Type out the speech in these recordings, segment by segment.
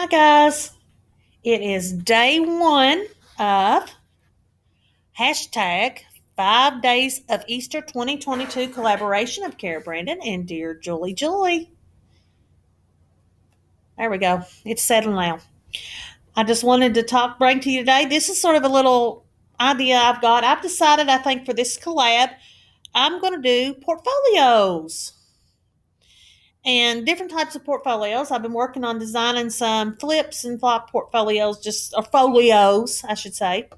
Hi guys, it is day one of hashtag 5 days of Easter 2022 collaboration of Cara Brandon and DearJulieJulie. There we go. It's settled now. I just wanted to bring to you today. This is sort of a little idea I've got. I've decided, I think, for this collab, I'm going to do portfolios and different types of portfolios. I've been working on designing some flips and flop portfolios, or folios, I should say,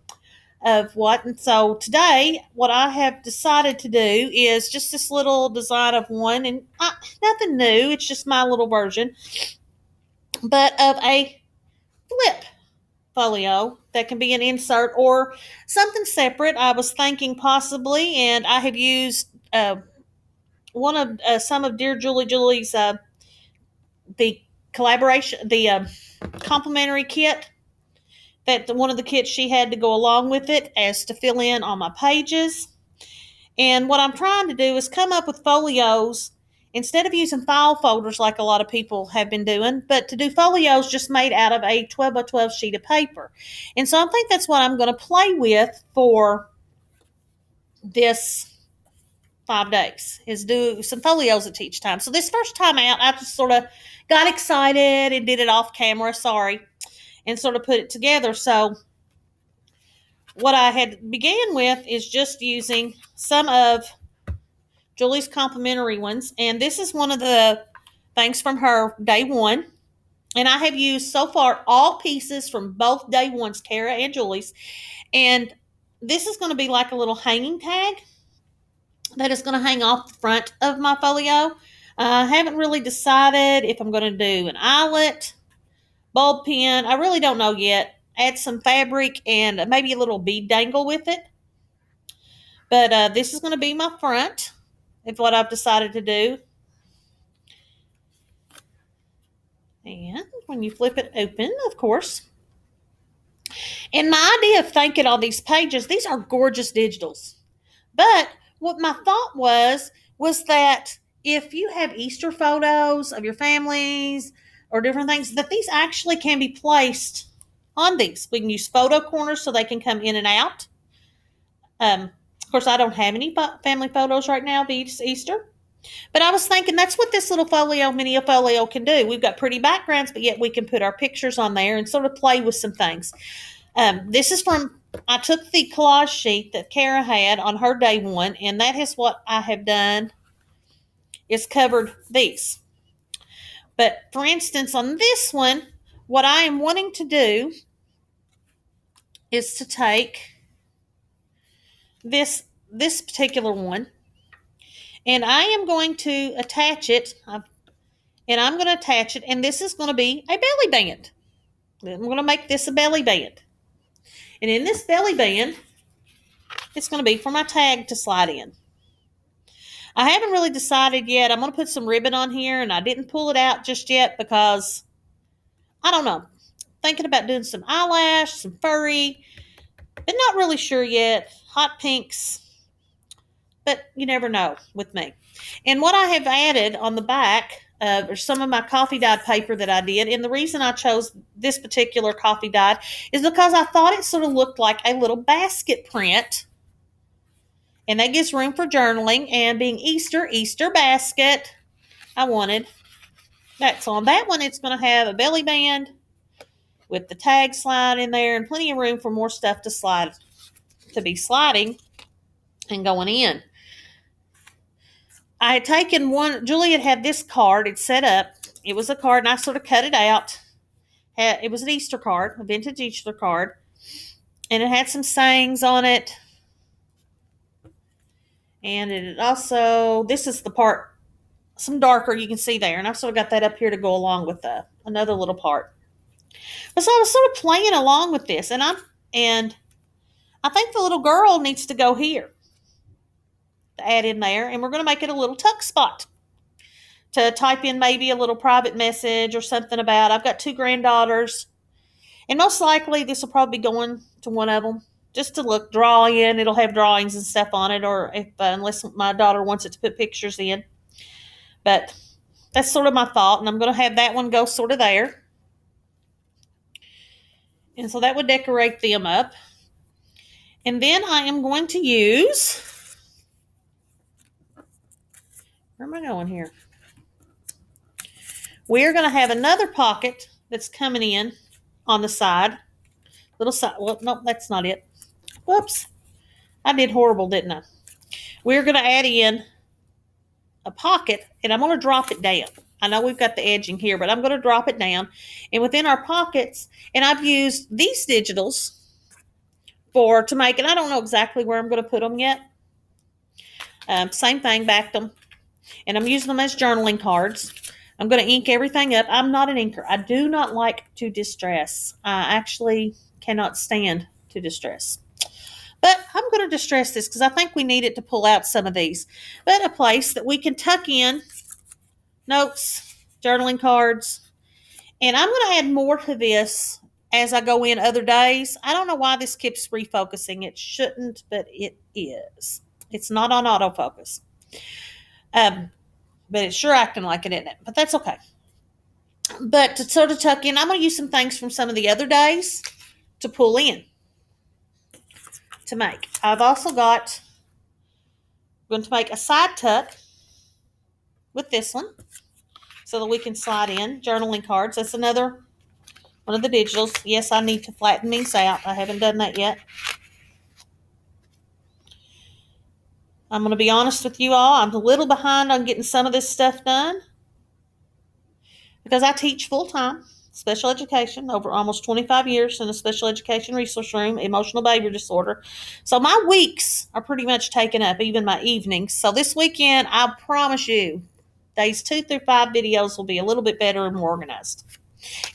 of what. And so today, what I have decided to do is just this little design of one, and nothing new. It's just my little version, but of a flip folio that can be an insert or something separate. I was thinking possibly, and I have used some of Dear Julie Julie's the collaboration, the complimentary kit, that one of the kits she had to go along with it as to fill in on my pages. And what I'm trying to do is come up with folios instead of using file folders like a lot of people have been doing, but to do folios just made out of a 12 by 12 sheet of paper. And so I think that's what I'm going to play with for this 5 days, is do some folios at each time. So this first time out, I just sort of got excited and did it off camera, and sort of put it together. So what I had began with is just using some of Julie's complimentary ones. And this is one of the things from her day one. And I have used so far all pieces from both day ones, Cara and Julie's. And this is going to be like a little hanging tag that is going to hang off the front of my folio. I haven't really decided if I'm going to do an eyelet, bulb pin. I really don't know yet. Add some fabric and maybe a little bead dangle with it. But this is going to be my front, if what I've decided to do. And when you flip it open, of course. And my idea of thinking all these pages, these are gorgeous digitals. But what my thought was that if you have Easter photos of your families or different things, that these actually can be placed on these. We can use photo corners so they can come in and out. Of course, I don't have any family photos right now of Easter. But I was thinking that's what this little mini folio can do. We've got pretty backgrounds, but yet we can put our pictures on there and sort of play with some things. This is I took the collage sheet that Cara had on her day one, and that is what I have done, is covered these. But for instance, on this one, what I am wanting to do is to take this particular one, and I am going to attach it, and this is going to be a belly band. I'm going to make this a belly band. And in this belly band, it's going to be for my tag to slide in. I haven't really decided yet. I'm going to put some ribbon on here, and I didn't pull it out just yet because, I don't know, thinking about doing some eyelash, some furry, but not really sure yet. Hot pinks, but you never know with me. And what I have added on the back or some of my coffee dyed paper that I did, and the reason I chose this particular coffee dyed is because I thought it sort of looked like a little basket print, and that gives room for journaling, and being Easter basket, I wanted that. So on that one, it's going to have a belly band with the tag slide in there and plenty of room for more stuff to be sliding and going in. I had taken one, Julie had this card, it's set up. It was a card, and I sort of cut it out. It was an Easter card, a vintage Easter card. And it had some sayings on it. And it also, this is the part, some darker you can see there. And I've sort of got that up here to go along with another little part. But so I was sort of playing along with this. And I think the little girl needs to go here, to add in there, and we're going to make it a little tuck spot to type in maybe a little private message or something about. I've got 2 granddaughters, and most likely this will probably be going to one of them just to draw in. It'll have drawings and stuff on it, or unless my daughter wants it to put pictures in. But that's sort of my thought, and I'm going to have that one go sort of there. And so that would decorate them up. And then I am going to use, where am I going here? We're going to have another pocket that's coming in on the side. Little side. Well, no, that's not it. Whoops. I did horrible, didn't I? We're going to add in a pocket, and I'm going to drop it down. I know we've got the edging here, but I'm going to drop it down. And within our pockets, and I've used these digitals to make, and I don't know exactly where I'm going to put them yet. Same thing, backed them. And I'm using them as journaling cards. I'm going to ink everything up. I'm not an inker. I do not like to distress. I actually cannot stand to distress. But I'm going to distress this because I think we need it to pull out some of these. But a place that we can tuck in notes, journaling cards. And I'm going to add more to this as I go in other days. I don't know why this keeps refocusing. It shouldn't, but it is. It's not on autofocus. But it's sure acting like it, isn't it? But that's okay. But to sort of tuck in, I'm going to use some things from some of the other days to pull in, to make. I've also I'm going to make a side tuck with this one so that we can slide in journaling cards. That's another one of the digitals. Yes, I need to flatten these out. I haven't done that yet. I'm going to be honest with you all. I'm a little behind on getting some of this stuff done because I teach full-time special education over almost 25 years in a special education resource room, emotional behavior disorder. So my weeks are pretty much taken up, even my evenings. So this weekend, I promise you, days 2 through 5 videos will be a little bit better and more organized.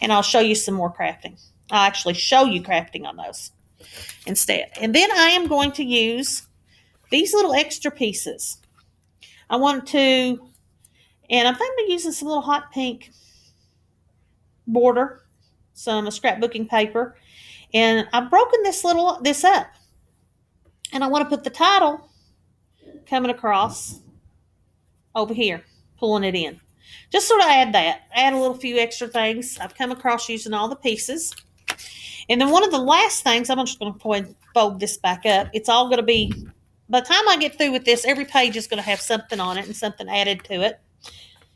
And I'll show you some more crafting. I'll actually show you crafting on those instead. And then I am going to use these little extra pieces. I want to, and I'm thinking of using some little hot pink border, some scrapbooking paper, and I've broken this up. And I want to put the title coming across over here, pulling it in. Just sort of add a little few extra things I've come across using all the pieces. And then one of the last things, I'm just going to fold this back up. It's all going to be, by the time I get through with this, every page is going to have something on it and something added to it.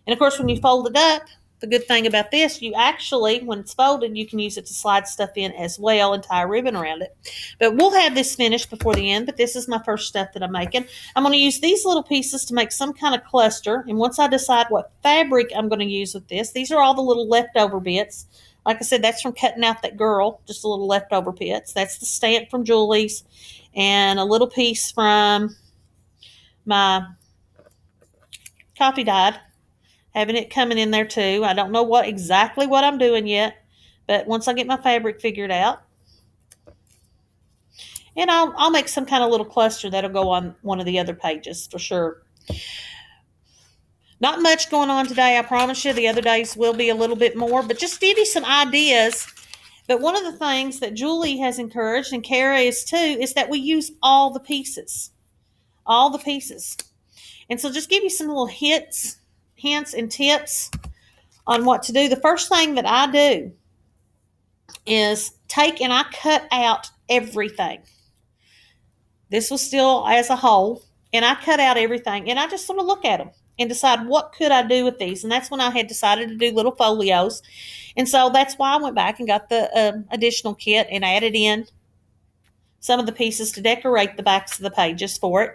And of course, when you fold it up, the good thing about this, you actually, when it's folded, you can use it to slide stuff in as well and tie a ribbon around it. But we'll have this finished before the end, but this is my first stuff that I'm making. I'm going to use these little pieces to make some kind of cluster. And once I decide what fabric I'm going to use with this, these are all the little leftover bits. Like I said, that's from cutting out that girl, just a little leftover bits. That's the stamp from Julie's and a little piece from my coffee dyed. Having it coming in there too. I don't know exactly what I'm doing yet, but once I get my fabric figured out, and I'll make some kind of little cluster that'll go on one of the other pages for sure. Not much going on today, I promise you. The other days will be a little bit more, but just give you some ideas. But one of the things that Julie has encouraged, and Cara is too, is that we use all the pieces. All the pieces. And so just give you some little hints and tips on what to do. The first thing that I do is and I cut out everything. This was still as a whole, and I cut out everything, and I just sort of look at them and decide what could I do with these. And that's when I had decided to do little folios. And so that's why I went back and got the additional kit and added in some of the pieces to decorate the backs of the pages for it.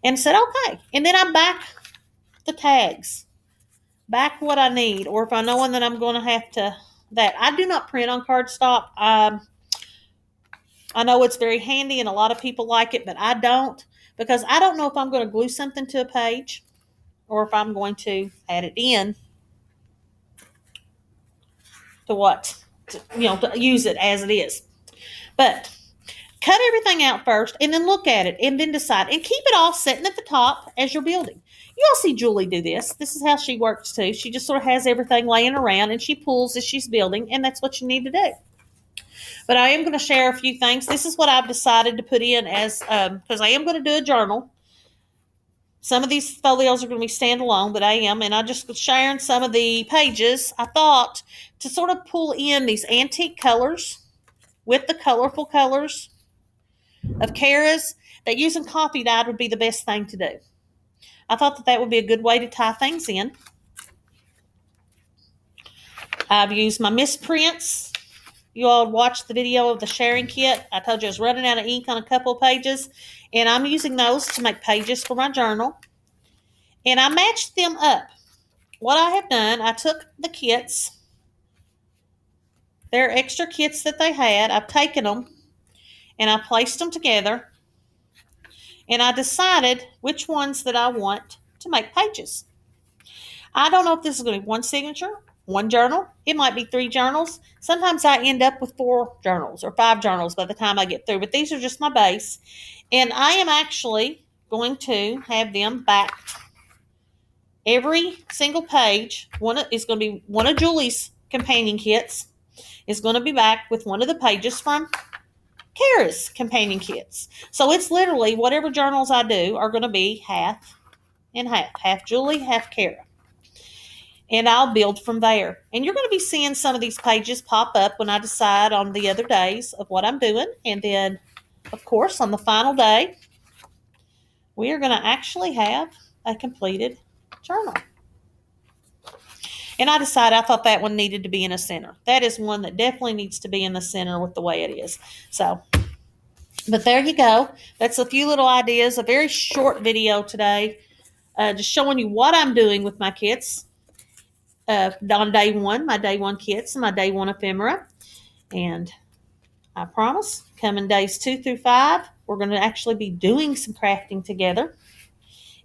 And said, okay. And then I back the tags, back what I need, or if I know one that I'm going to have to, that I do not print on cardstock. I know it's very handy and a lot of people like it, but I don't, because I don't know if I'm going to glue something to a page or if I'm going to add it in to use it as it is. But cut everything out first and then look at it and then decide, and keep it all sitting at the top as you're building. You all see Julie do this. This is how she works too. She just sort of has everything laying around and she pulls as she's building, and that's what you need to do. But I am going to share a few things. This is what I've decided to put in as, because I am going to do a journal. Some of these folios are going to be standalone, but and I just was sharing some of the pages. I thought to sort of pull in these antique colors with the colorful colors of Cara's, that using coffee dyed would be the best thing to do. I thought that would be a good way to tie things in. I've used my misprints. You all watched the video of the sharing kit. I told you I was running out of ink on a couple of pages, and I'm using those to make pages for my journal. And I matched them up. What I have done, I took the kits. They're extra kits that they had. I've taken them, and I placed them together. And I decided which ones that I want to make pages. I don't know if this is going to be one signature, one journal. It might be 3 journals. Sometimes I end up with 4 journals or 5 journals by the time I get through. But these are just my base. And I am actually going to have them backed. Every single page is going to be one of Julie's companion kits. Is going to be backed with one of the pages from Cara's companion kits. So it's literally whatever journals I do are going to be half and half. Half Julie, half Cara. And I'll build from there. And you're going to be seeing some of these pages pop up when I decide on the other days of what I'm doing. And then, of course, on the final day, we are going to actually have a completed journal. And I thought that one needed to be in the center. That is one that definitely needs to be in the center with the way it is. So, but there you go. That's a few little ideas. A very short video today. Just showing you what I'm doing with my kits. On day 1, my day 1 kits and my day 1 ephemera. And I promise, coming days 2 through 5, we're going to actually be doing some crafting together.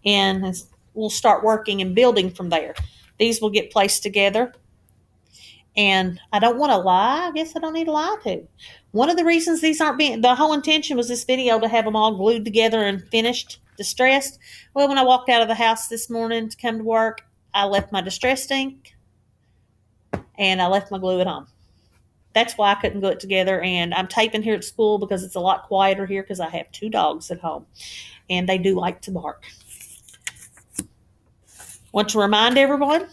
And we'll start working and building from there. These will get placed together. And I don't want to lie. I guess I don't need to lie to. One of the reasons these aren't being, the whole intention was this video to have them all glued together and finished, distressed. Well, when I walked out of the house this morning to come to work, I left my distressed ink and I left my glue at home. That's why I couldn't glue it together. And I'm taping here at school because it's a lot quieter here because I have 2 dogs at home. And they do like to bark. Want to remind everyone,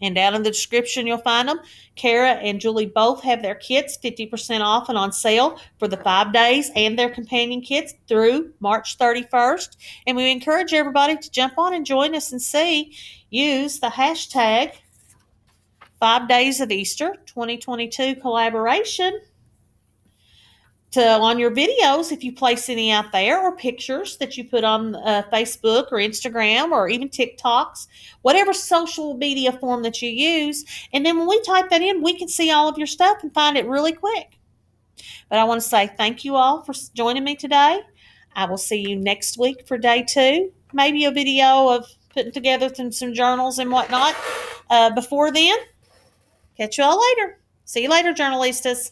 and down in the description you'll find them, Cara and Julie both have their kits 50% off and on sale for the 5 days and their companion kits through March 31st. And we encourage everybody to jump on and join us and use the hashtag 5 Days of Easter 2022 collaboration on your videos if you place any out there, or pictures that you put on Facebook or Instagram or even TikToks, whatever social media form that you use. And then when we type that in, we can see all of your stuff and find it really quick. But I want to say thank you all for joining me today. I will see you next week for day 2. Maybe a video of putting together some journals and whatnot. Before then, catch you all later. See you later, journalistas.